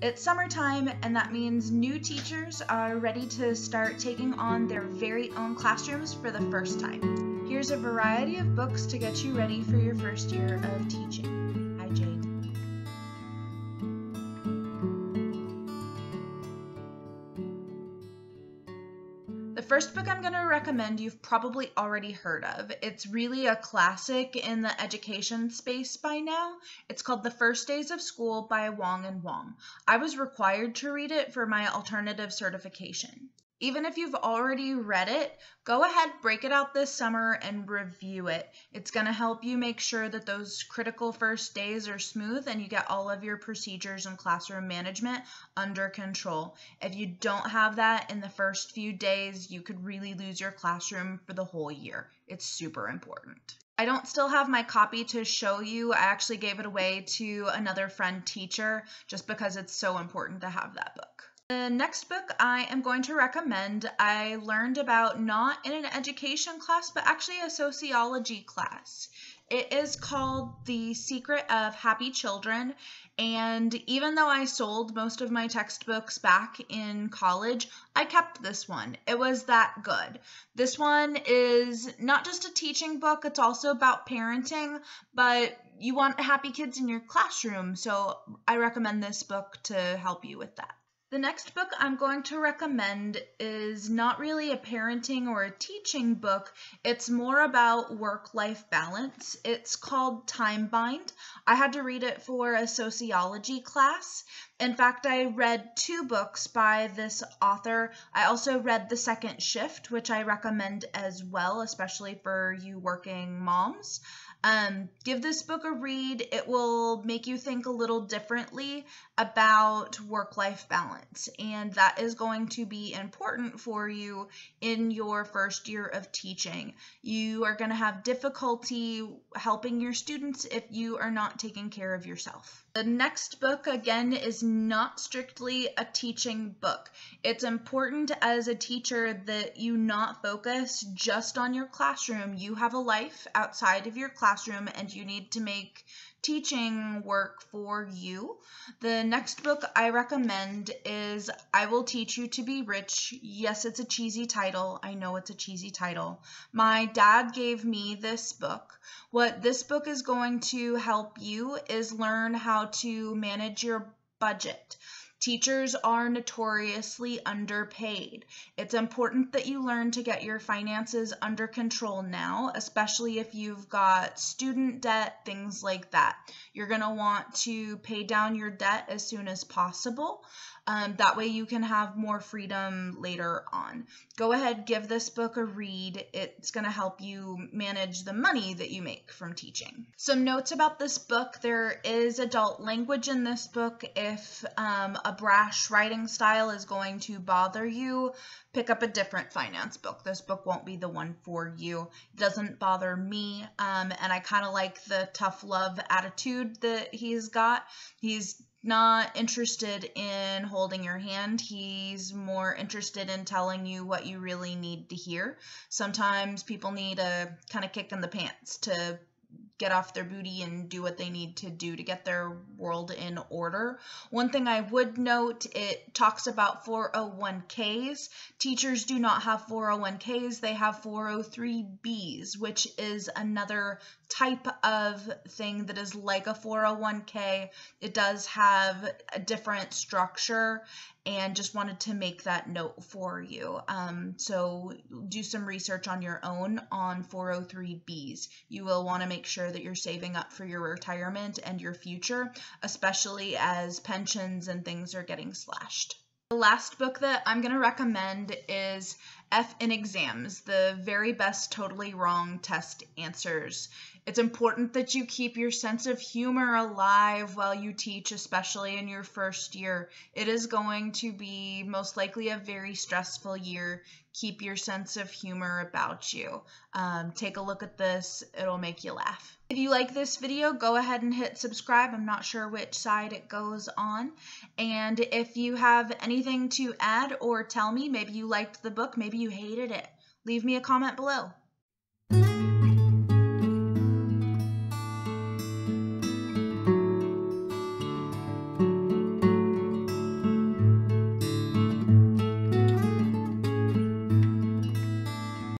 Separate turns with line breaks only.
It's summertime, and that means new teachers are ready to start taking on their very own classrooms for the first time. Here's a variety of books to get you ready for your first year of teaching. Hi, Jade. The first book I'm going to recommend you've probably already heard of. It's really a classic in the education space by now. It's called The First Days of School by Wang and Wang. I was required to read it for my alternative certification. Even if you've already read it, go ahead, break it out this summer and review it. It's going to help you make sure that those critical first days are smooth and you get all of your procedures and classroom management under control. If you don't have that in the first few days, you could really lose your classroom for the whole year. It's super important. I don't still have my copy to show you. I actually gave it away to another friend teacher just because it's so important to have that book. The next book I am going to recommend, I learned about not in an education class, but actually a sociology class. It is called The Secret of Happy Children, and even though I sold most of my textbooks back in college, I kept this one. It was that good. This one is not just a teaching book, it's also about parenting, but you want happy kids in your classroom, so I recommend this book to help you with that. The next book I'm going to recommend is not really a parenting or a teaching book. It's more about work-life balance. It's called Time Bind. I had to read it for a sociology class. In fact, I read 2 books by this author. I also read The Second Shift, which I recommend as well, especially for you working moms. Give this book a read. It will make you think a little differently about work-life balance, and that is going to be important for you in your first year of teaching. You are going to have difficulty helping your students if you are not taking care of yourself. The next book, again, is not strictly a teaching book. It's important as a teacher that you not focus just on your classroom. You have a life outside of your classroom, and you need to make teaching work for you. The next book I recommend is I Will Teach You to Be Rich. Yes, it's a cheesy title. I know it's a cheesy title. My dad gave me this book. What this book is going to help you is learn how to manage your budget. Teachers are notoriously underpaid. It's important that you learn to get your finances under control now, especially if you've got student debt, things like that. You're going to want to pay down your debt as soon as possible. That way you can have more freedom later on. Go ahead, give this book a read. It's going to help you manage the money that you make from teaching. Some notes about this book. There is adult language in this book. If a brash writing style is going to bother you, pick up a different finance book. This book won't be the one for you. It doesn't bother me, and I kind of like the tough love attitude that he's got. He's not interested in holding your hand. He's more interested in telling you what you really need to hear. Sometimes people need a kind of kick in the pants to get off their booty and do what they need to do to get their world in order. One thing I would note, it talks about 401ks. Teachers do not have 401ks, they have 403bs, which is another type of thing that is like a 401k. It does have a different structure, and just wanted to make that note for you. So do some research on your own on 403bs. You will want to make sure that you're saving up for your retirement and your future, especially as pensions and things are getting slashed. The last book that I'm going to recommend is F in Exams, the very best totally wrong test answers. It's important that you keep your sense of humor alive while you teach, especially in your first year. It is going to be most likely a very stressful year. Keep your sense of humor about you. Take a look at this. It'll make you laugh. If you like this video, go ahead and hit subscribe. I'm not sure which side it goes on. And if you have anything to add or tell me, maybe you liked the book, maybe you hated it, leave me a comment below.